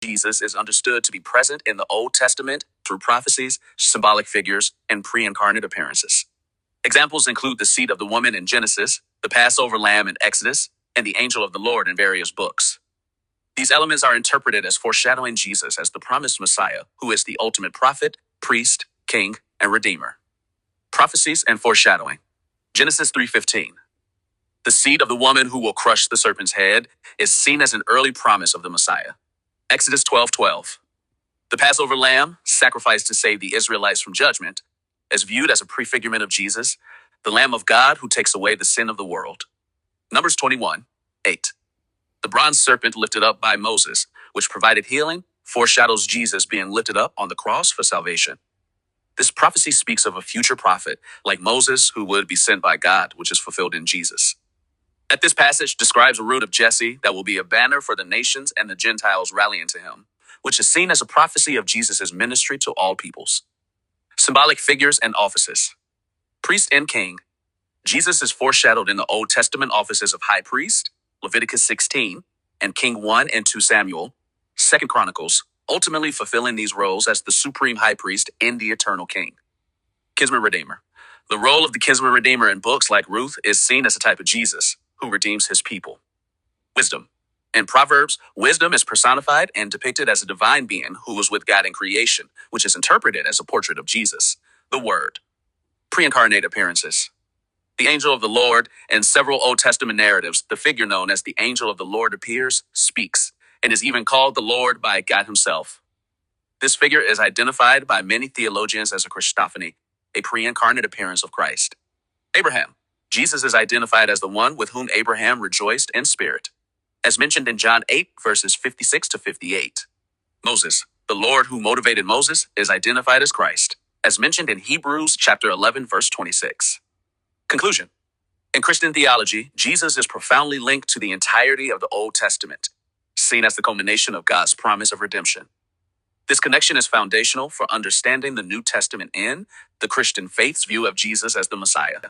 Jesus is understood to be present in the Old Testament through prophecies, symbolic figures, and pre-incarnate appearances. Examples include the seed of the woman in Genesis, the Passover lamb in Exodus, and the angel of the Lord in various books. These elements are interpreted as foreshadowing Jesus as the promised Messiah, who is the ultimate prophet, priest, king, and redeemer. Prophecies and foreshadowing. Genesis 3:15. The seed of the woman who will crush the serpent's head is seen as an early promise of the Messiah. Exodus 12:12. The Passover lamb, sacrificed to save the Israelites from judgment, is viewed as a prefigurement of Jesus, the Lamb of God who takes away the sin of the world. Numbers 21:8. The bronze serpent lifted up by Moses, which provided healing, foreshadows Jesus being lifted up on the cross for salvation. This prophecy speaks of a future prophet, like Moses, who would be sent by God, which is fulfilled in Jesus. That this passage describes a root of Jesse that will be a banner for the nations and the Gentiles rallying to him, which is seen as a prophecy of Jesus' ministry to all peoples. Symbolic figures and offices. Priest and king. Jesus is foreshadowed in the Old Testament offices of high priest, Leviticus 16, and King 1 and 2 Samuel, 2 Chronicles, ultimately fulfilling these roles as the supreme high priest and the eternal king. Kinsman Redeemer. The role of the kinsman redeemer in books like Ruth is seen as a type of Jesus, who redeems his people. Wisdom. In Proverbs, wisdom is personified and depicted as a divine being who was with God in creation, which is interpreted as a portrait of Jesus, the Word. Pre-incarnate appearances. The angel of the Lord, in several Old Testament narratives, the figure known as the angel of the Lord appears, speaks, and is even called the Lord by God himself. This figure is identified by many theologians as a Christophany, a pre-incarnate appearance of Christ. Abraham. Jesus is identified as the one with whom Abraham rejoiced in spirit, as mentioned in John 8, verses 56 to 58. Moses. The Lord who motivated Moses is identified as Christ, as mentioned in Hebrews chapter 11, verse 26. Conclusion. In Christian theology, Jesus is profoundly linked to the entirety of the Old Testament, seen as the culmination of God's promise of redemption. This connection is foundational for understanding the New Testament and the Christian faith's view of Jesus as the Messiah.